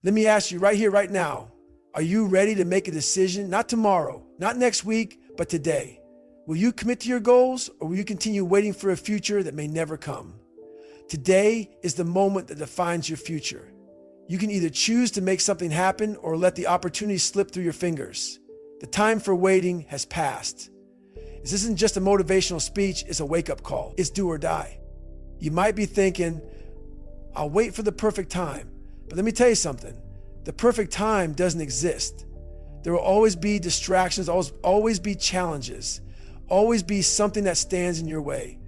Let me ask you right here, right now, are you ready to make a decision? Not tomorrow, not next week, but today. Will you commit to your goals, or will you continue waiting for a future that may never come? Today is the moment that defines your future. You can either choose to make something happen or let the opportunity slip through your fingers. The time for waiting has passed. This isn't just a motivational speech, it's a wake-up call. It's do or die. You might be thinking, I'll wait for the perfect time. But let me tell you something. The perfect time doesn't exist. There will always be distractions, always be challenges, always be something that stands in your way.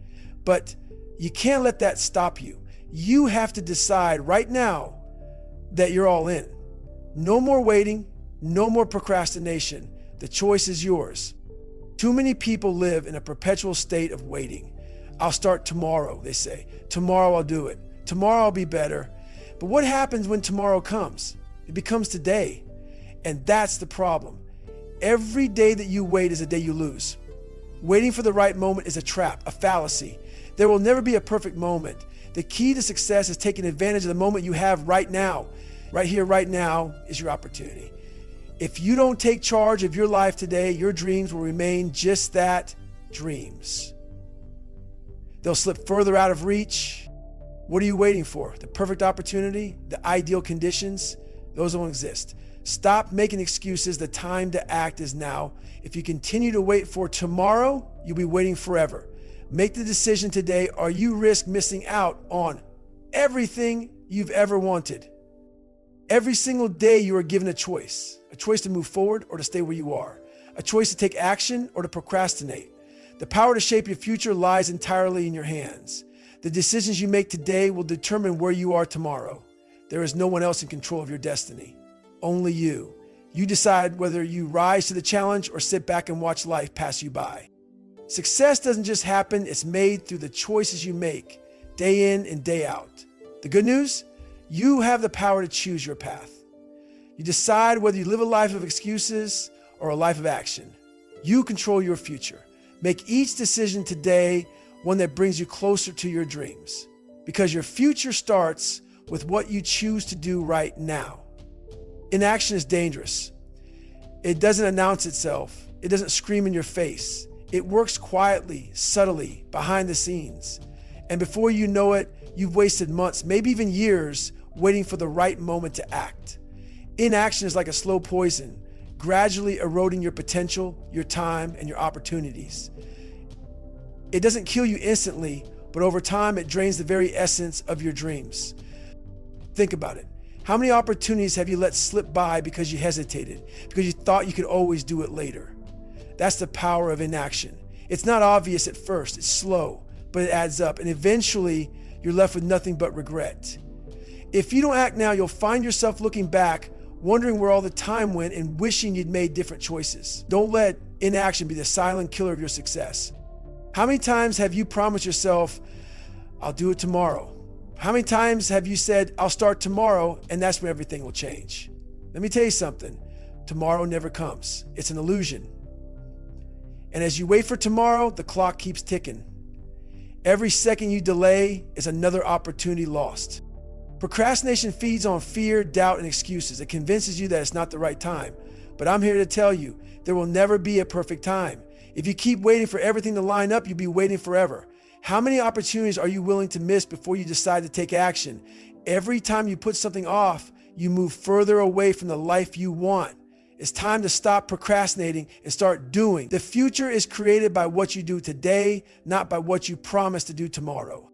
But you can't let that stop you. You have to decide right now that you're all in. No more waiting, no more procrastination. The choice is yours. Too many people live in a perpetual state of waiting. I'll start tomorrow, they say. Tomorrow I'll do it. Tomorrow I'll be better. But what happens when tomorrow comes? It becomes today. And that's the problem. Every day that you wait is a day you lose. Waiting for the right moment is a trap, a fallacy. There will never be a perfect moment. The key to success is taking advantage of the moment you have right now. Right here, right now is your opportunity. If you don't take charge of your life today, your dreams will remain just that, dreams. They'll slip further out of reach. What are you waiting for? The perfect opportunity? The ideal conditions? Those don't exist. Stop making excuses. The time to act is now. If you continue to wait for tomorrow, you'll be waiting forever. Make the decision today, or you risk missing out on everything you've ever wanted. Every single day you are given a choice to move forward or to stay where you are, a choice to take action or to procrastinate. The power to shape your future lies entirely in your hands. The decisions you make today will determine where you are tomorrow. There is no one else in control of your destiny, only you. You decide whether you rise to the challenge or sit back and watch life pass you by. Success doesn't just happen, it's made through the choices you make, day in and day out. The good news? You have the power to choose your path. You decide whether you live a life of excuses or a life of action. You control your future. Make each decision today one that brings you closer to your dreams, because your future starts with what you choose to do right now. Inaction is dangerous. It doesn't announce itself. It doesn't scream in your face. It works quietly, subtly, behind the scenes. And before you know it, you've wasted months, maybe even years, waiting for the right moment to act. Inaction is like a slow poison, gradually eroding your potential, your time, and your opportunities. It doesn't kill you instantly, but over time, it drains the very essence of your dreams. Think about it. How many opportunities have you let slip by because you hesitated, because you thought you could always do it later? That's the power of inaction. It's not obvious at first, it's slow, but it adds up, and eventually you're left with nothing but regret. If you don't act now, you'll find yourself looking back, wondering where all the time went and wishing you'd made different choices. Don't let inaction be the silent killer of your success. How many times have you promised yourself, I'll do it tomorrow? How many times have you said, I'll start tomorrow, and that's when everything will change? Let me tell you something. Tomorrow never comes. It's an illusion. And as you wait for tomorrow, the clock keeps ticking. Every second you delay is another opportunity lost. Procrastination feeds on fear, doubt, and excuses. It convinces you that it's not the right time. But I'm here to tell you, there will never be a perfect time. If you keep waiting for everything to line up, you'll be waiting forever. How many opportunities are you willing to miss before you decide to take action? Every time you put something off, you move further away from the life you want. It's time to stop procrastinating and start doing. The future is created by what you do today, not by what you promise to do tomorrow.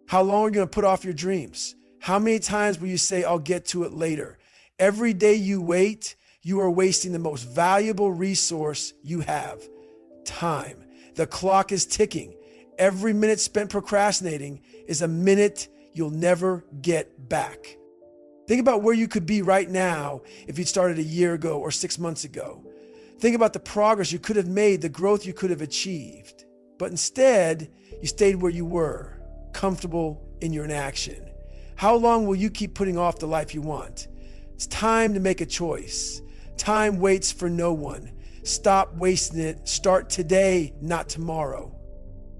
How long are you going to put off your dreams? How many times will you say, I'll get to it later? Every day you wait, you are wasting the most valuable resource you have, time. The clock is ticking. Every minute spent procrastinating is a minute you'll never get back. Think about where you could be right now if you'd started a year ago or 6 months ago. Think about the progress you could have made, the growth you could have achieved. But instead, you stayed where you were, comfortable in your inaction. How long will you keep putting off the life you want? It's time to make a choice. Time waits for no one. Stop wasting it. Start today, not tomorrow.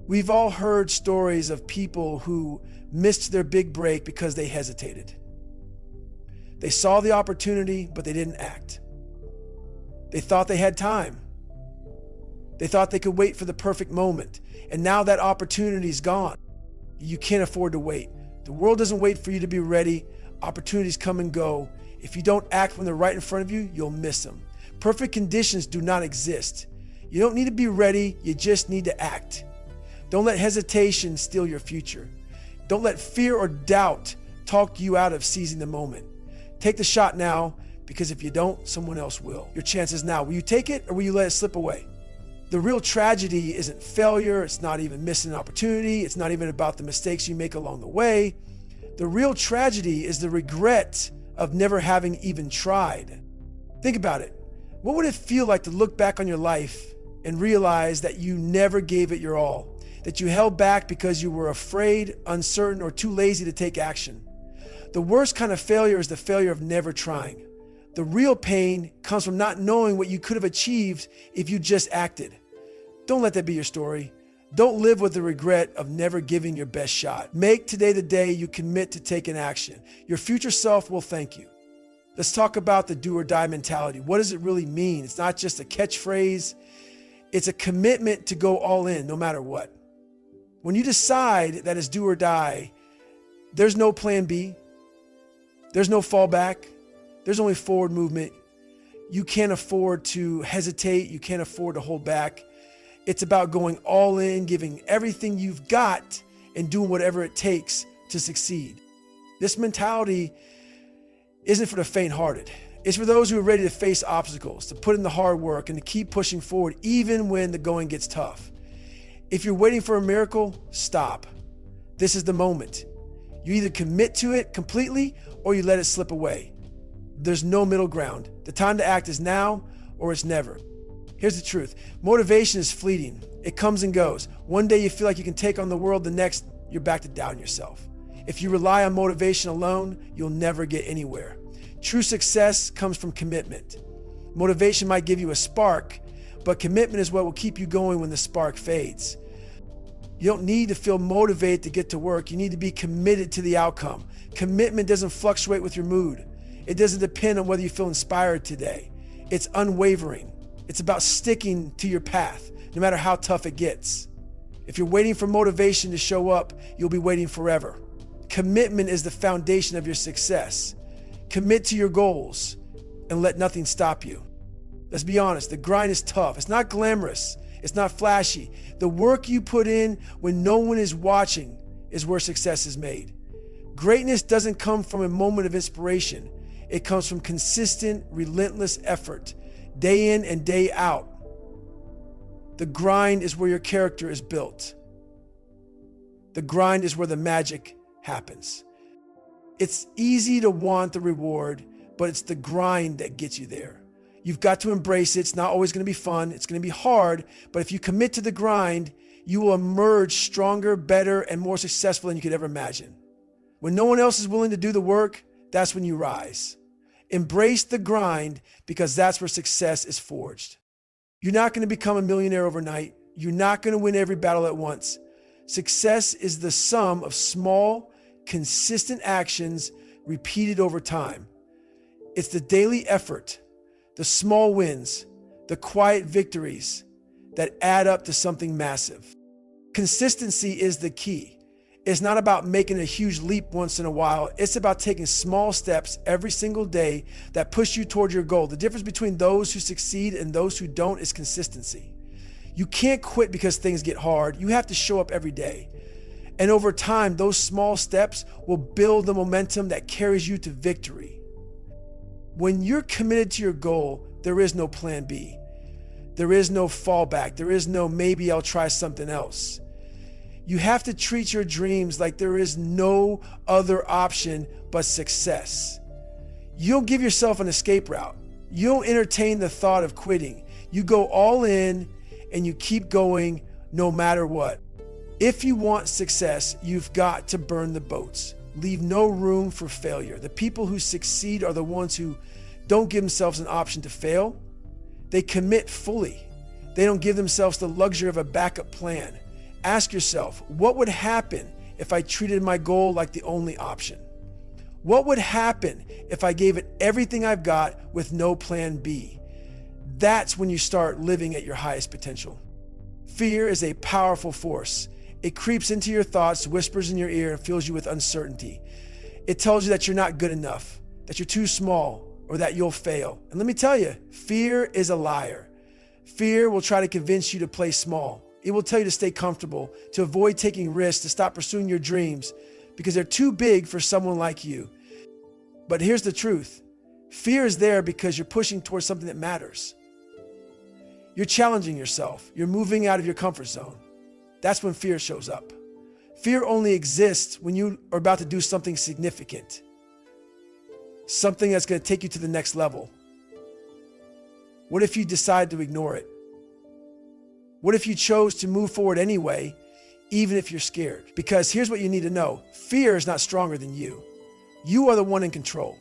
We've all heard stories of people who missed their big break because they hesitated. They saw the opportunity, but they didn't act. They thought they had time. They thought they could wait for the perfect moment. And now that opportunity's gone. You can't afford to wait. The world doesn't wait for you to be ready. Opportunities come and go. If you don't act when they're right in front of you, you'll miss them. Perfect conditions do not exist. You don't need to be ready. You just need to act. Don't let hesitation steal your future. Don't let fear or doubt talk you out of seizing the moment. Take the shot now, because if you don't, someone else will. Your chance is now. Will you take it or will you let it slip away? The real tragedy isn't failure. It's not even missing an opportunity. It's not even about the mistakes you make along the way. The real tragedy is the regret of never having even tried. Think about it. What would it feel like to look back on your life and realize that you never gave it your all? That you held back because you were afraid, uncertain, or too lazy to take action? The worst kind of failure is the failure of never trying. The real pain comes from not knowing what you could have achieved if you just acted. Don't let that be your story. Don't live with the regret of never giving your best shot. Make today the day you commit to taking action. Your future self will thank you. Let's talk about the do or die mentality. What does it really mean? It's not just a catchphrase. It's a commitment to go all in no matter what. When you decide that it's do or die, there's no plan B. There's no fallback. There's only forward movement. You can't afford to hesitate. You can't afford to hold back. It's about going all in, giving everything you've got, and doing whatever it takes to succeed. This mentality isn't for the faint-hearted. It's for those who are ready to face obstacles, to put in the hard work, and to keep pushing forward even when the going gets tough. If you're waiting for a miracle, stop. This is the moment. You either commit to it completely or you let it slip away. There's no middle ground. The time to act is now or it's never. Here's the truth. Motivation is fleeting. It comes and goes. One day you feel like you can take on the world. The next, you're back to doubting yourself. If you rely on motivation alone, you'll never get anywhere. True success comes from commitment. Motivation might give you a spark, but commitment is what will keep you going when the spark fades. You don't need to feel motivated to get to work. You need to be committed to the outcome. Commitment doesn't fluctuate with your mood. It doesn't depend on whether you feel inspired today. It's unwavering. It's about sticking to your path, no matter how tough it gets. If you're waiting for motivation to show up, you'll be waiting forever. Commitment is the foundation of your success. Commit to your goals and let nothing stop you. Let's be honest, the grind is tough. It's not glamorous. It's not flashy. The work you put in when no one is watching is where success is made. Greatness doesn't come from a moment of inspiration. It comes from consistent, relentless effort, day in and day out. The grind is where your character is built. The grind is where the magic happens. It's easy to want the reward, but it's the grind that gets you there. You've got to embrace it. It's not always going to be fun. It's going to be hard, but if you commit to the grind, you will emerge stronger, better, and more successful than you could ever imagine. When no one else is willing to do the work, that's when you rise. Embrace the grind because that's where success is forged. You're not going to become a millionaire overnight. You're not going to win every battle at once. Success is the sum of small, consistent actions repeated over time. It's the daily effort, the small wins, the quiet victories that add up to something massive. Consistency is the key. It's not about making a huge leap once in a while. It's about taking small steps every single day that push you toward your goal. The difference between those who succeed and those who don't is consistency. You can't quit because things get hard. You have to show up every day. And over time, those small steps will build the momentum that carries you to victory. When you're committed to your goal, there is no plan B. There is no fallback. There is no maybe I'll try something else. You have to treat your dreams like there is no other option but success. You don't give yourself an escape route. You don't entertain the thought of quitting. You go all in and you keep going no matter what. If you want success, you've got to burn the boats. Leave no room for failure. The people who succeed are the ones who don't give themselves an option to fail. They commit fully. They don't give themselves the luxury of a backup plan. Ask yourself, what would happen if I treated my goal like the only option? What would happen if I gave it everything I've got with no plan B? That's when you start living at your highest potential. Fear is a powerful force. It creeps into your thoughts, whispers in your ear, and fills you with uncertainty. It tells you that you're not good enough, that you're too small, or that you'll fail. And let me tell you, fear is a liar. Fear will try to convince you to play small. It will tell you to stay comfortable, to avoid taking risks, to stop pursuing your dreams, because they're too big for someone like you. But here's the truth. Fear is there because you're pushing towards something that matters. You're challenging yourself. You're moving out of your comfort zone. That's when fear shows up. Fear only exists when you are about to do something significant, something that's going to take you to the next level. What if you decide to ignore it? What if you chose to move forward anyway, even if you're scared? Because here's what you need to know. Fear is not stronger than you. You are the one in control.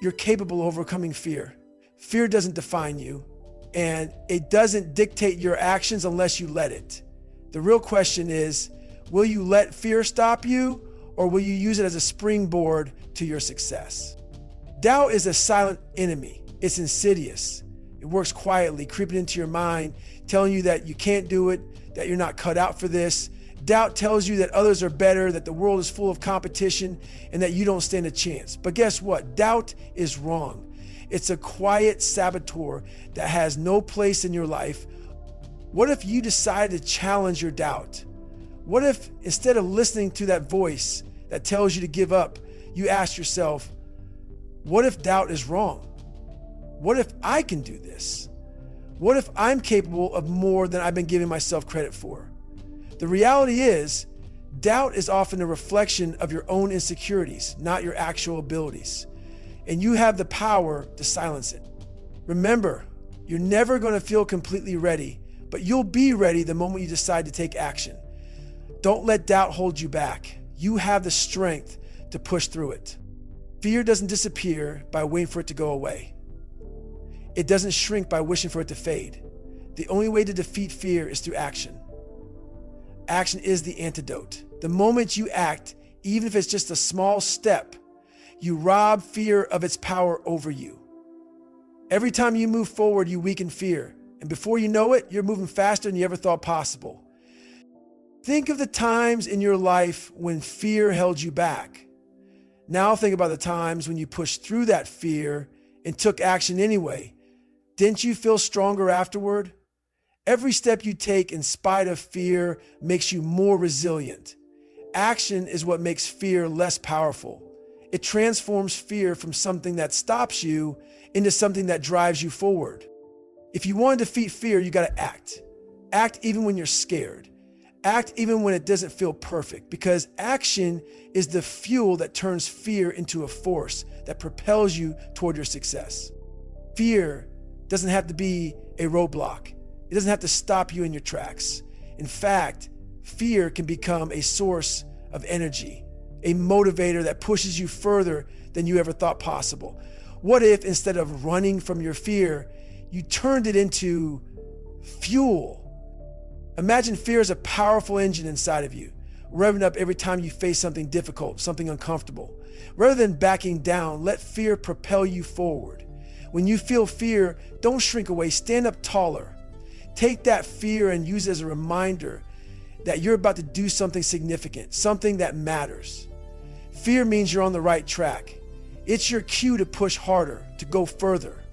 You're capable of overcoming fear. Fear doesn't define you, and it doesn't dictate your actions unless you let it. The real question is, will you let fear stop you, or will you use it as a springboard to your success? Doubt is a silent enemy. It's insidious. It works quietly, creeping into your mind, telling you that you can't do it, that you're not cut out for this. Doubt tells you that others are better, that the world is full of competition, and that you don't stand a chance. But guess what? Doubt is wrong. It's a quiet saboteur that has no place in your life. What if you decide to challenge your doubt? What if instead of listening to that voice that tells you to give up, you ask yourself, what if doubt is wrong? What if I can do this? What if I'm capable of more than I've been giving myself credit for? The reality is, doubt is often a reflection of your own insecurities, not your actual abilities. And you have the power to silence it. Remember, you're never going to feel completely ready, but you'll be ready the moment you decide to take action. Don't let doubt hold you back. You have the strength to push through it. Fear doesn't disappear by waiting for it to go away. It doesn't shrink by wishing for it to fade. The only way to defeat fear is through action. Action is the antidote. The moment you act, even if it's just a small step, you rob fear of its power over you. Every time you move forward, you weaken fear. And before you know it, you're moving faster than you ever thought possible. Think of the times in your life when fear held you back. Now think about the times when you pushed through that fear and took action anyway. Didn't you feel stronger afterward? Every step you take in spite of fear makes you more resilient. Action is what makes fear less powerful. It transforms fear from something that stops you into something that drives you forward. If you want to defeat fear, you got to act. Act even when you're scared. Act even when it doesn't feel perfect, because action is the fuel that turns fear into a force that propels you toward your success. Fear doesn't have to be a roadblock. It doesn't have to stop you in your tracks. In fact, fear can become a source of energy, a motivator that pushes you further than you ever thought possible. What if instead of running from your fear, you turned it into fuel? Imagine fear as a powerful engine inside of you, revving up every time you face something difficult, something uncomfortable. Rather than backing down, let fear propel you forward. When you feel fear, don't shrink away, stand up taller. Take that fear and use it as a reminder that you're about to do something significant, something that matters. Fear means you're on the right track. It's your cue to push harder, to go further.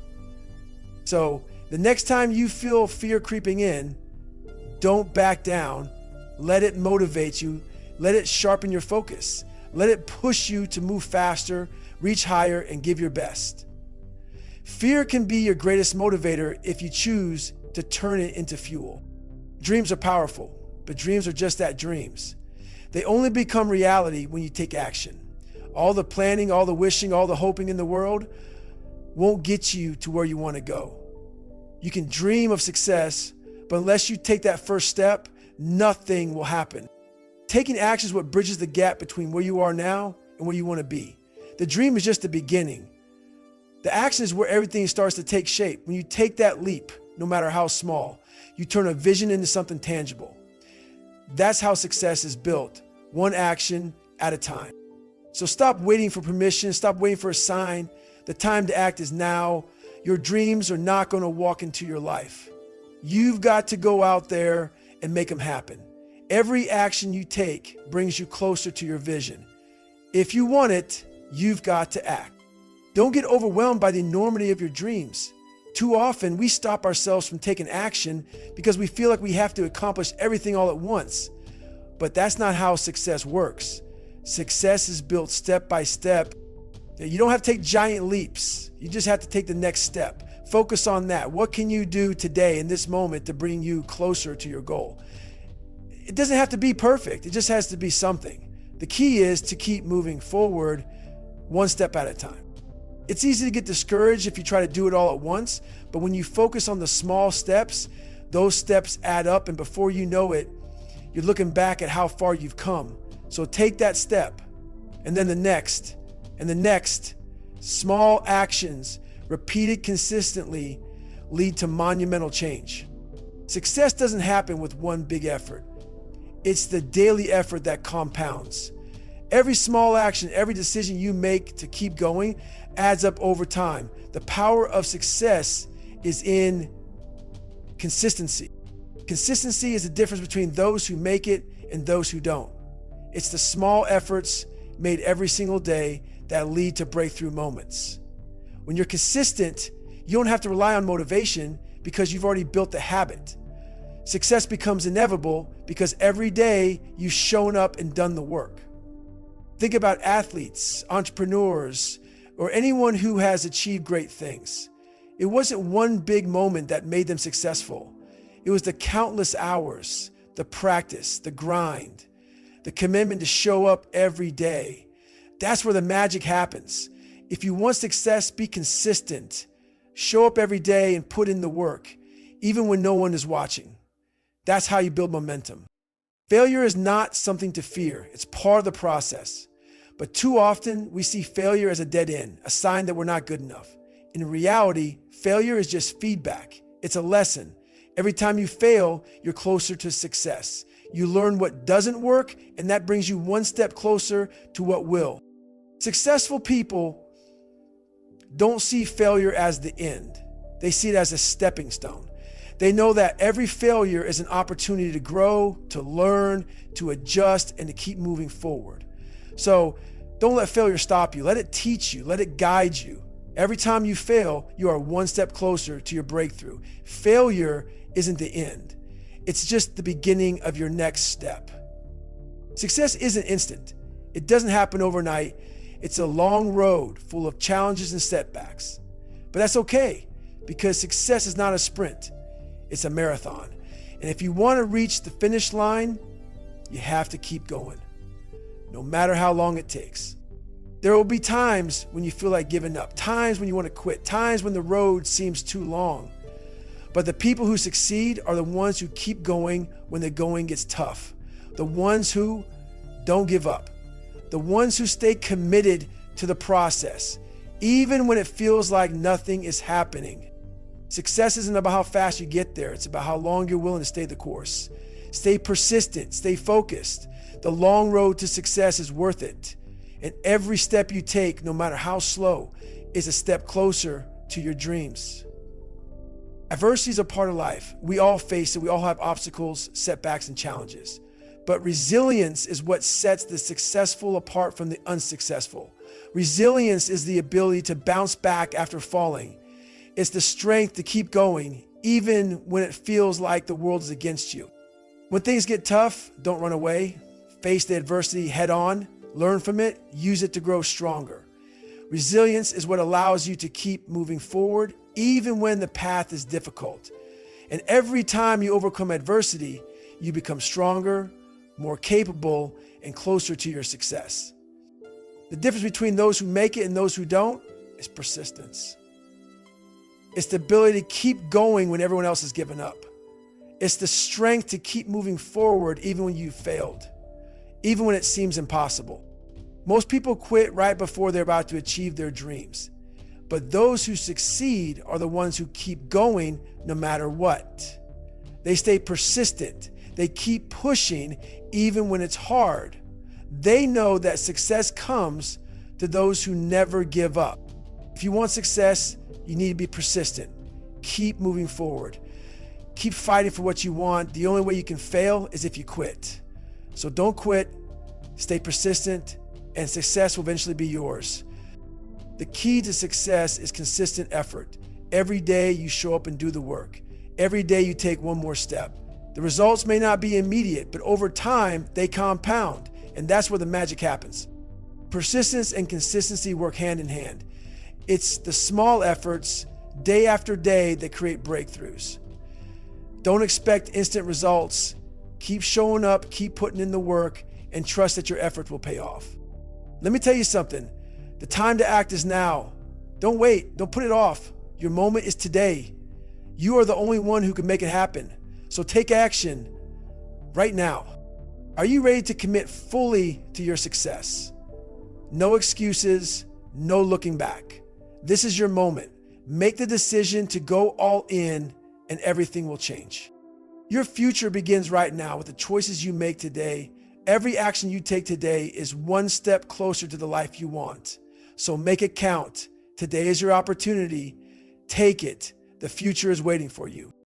So the next time you feel fear creeping in, don't back down. Let it motivate you. Let it sharpen your focus. Let it push you to move faster, reach higher, and give your best. Fear can be your greatest motivator if you choose to turn it into fuel. Dreams are powerful, but dreams are just that, dreams. They only become reality when you take action. All the planning, all the wishing, all the hoping in the world won't get you to where you want to go. You can dream of success, but unless you take that first step, nothing will happen. Taking action is what bridges the gap between where you are now and where you want to be. The dream is just the beginning. The action is where everything starts to take shape. When you take that leap, no matter how small, you turn a vision into something tangible. That's how success is built, one action at a time. So stop waiting for permission. Stop waiting for a sign. The time to act is now. Your dreams are not going to walk into your life. You've got to go out there and make them happen. Every action you take brings you closer to your vision. If you want it, you've got to act. Don't get overwhelmed by the enormity of your dreams. Too often, we stop ourselves from taking action because we feel like we have to accomplish everything all at once. But that's not how success works. Success is built step by step. You don't have to take giant leaps. You just have to take the next step. Focus on that. What can you do today in this moment to bring you closer to your goal? It doesn't have to be perfect. It just has to be something. The key is to keep moving forward one step at a time. It's easy to get discouraged if you try to do it all at once, but when you focus on the small steps, those steps add up, and before you know it, you're looking back at how far you've come. So take that step, and then the next, and the next. Small actions, repeated consistently, lead to monumental change. Success doesn't happen with one big effort. It's the daily effort that compounds. Every small action, every decision you make to keep going adds up over time. The power of success is in consistency. Consistency is the difference between those who make it and those who don't. It's the small efforts made every single day that lead to breakthrough moments. When you're consistent, you don't have to rely on motivation because you've already built the habit. Success becomes inevitable because every day you've shown up and done the work. Think about athletes, entrepreneurs, or anyone who has achieved great things. It wasn't one big moment that made them successful. It was the countless hours, the practice, the grind, the commitment to show up every day. That's where the magic happens. If you want success, be consistent. Show up every day and put in the work, even when no one is watching. That's how you build momentum. Failure is not something to fear. It's part of the process. But too often, we see failure as a dead end, a sign that we're not good enough. In reality, failure is just feedback. It's a lesson. Every time you fail, you're closer to success. You learn what doesn't work, and that brings you one step closer to what will. Successful people don't see failure as the end. They see it as a stepping stone. They know that every failure is an opportunity to grow, to learn, to adjust, and to keep moving forward. So don't let failure stop you. Let it teach you. Let it guide you. Every time you fail, you are one step closer to your breakthrough. Failure isn't the end. It's just the beginning of your next step. Success isn't instant. It doesn't happen overnight. It's a long road full of challenges and setbacks. But that's okay, because success is not a sprint. It's a marathon. And if you want to reach the finish line, you have to keep going, no matter how long it takes. There will be times when you feel like giving up, times when you want to quit, times when the road seems too long. But the people who succeed are the ones who keep going when the going gets tough. The ones who don't give up. The ones who stay committed to the process, even when it feels like nothing is happening. Success isn't about how fast you get there. It's about how long you're willing to stay the course. Stay persistent, stay focused. The long road to success is worth it. And every step you take, no matter how slow, is a step closer to your dreams. Adversity is a part of life. We all face it. We all have obstacles, setbacks, and challenges. But resilience is what sets the successful apart from the unsuccessful. Resilience is the ability to bounce back after falling. It's the strength to keep going, even when it feels like the world is against you. When things get tough, don't run away. Face the adversity head on, learn from it, use it to grow stronger. Resilience is what allows you to keep moving forward, even when the path is difficult. And every time you overcome adversity, you become stronger, more capable, and closer to your success. The difference between those who make it and those who don't is persistence. It's the ability to keep going when everyone else has given up. It's the strength to keep moving forward even when you've failed, even when it seems impossible. Most people quit right before they're about to achieve their dreams. But those who succeed are the ones who keep going no matter what. They stay persistent. They keep pushing even when it's hard. They know that success comes to those who never give up. If you want success, you need to be persistent. Keep moving forward. Keep fighting for what you want. The only way you can fail is if you quit. So don't quit, stay persistent, and success will eventually be yours. The key to success is consistent effort. Every day you show up and do the work. Every day you take one more step. The results may not be immediate, but over time they compound, and that's where the magic happens. Persistence and consistency work hand in hand. It's the small efforts, day after day, that create breakthroughs. Don't expect instant results. Keep showing up, keep putting in the work, and trust that your effort will pay off. Let me tell you something. The time to act is now. Don't wait. Don't put it off. Your moment is today. You are the only one who can make it happen. So take action right now. Are you ready to commit fully to your success? No excuses, no looking back. This is your moment. Make the decision to go all in, and everything will change. Your future begins right now with the choices you make today. Every action you take today is one step closer to the life you want. So make it count. Today is your opportunity. Take it. The future is waiting for you.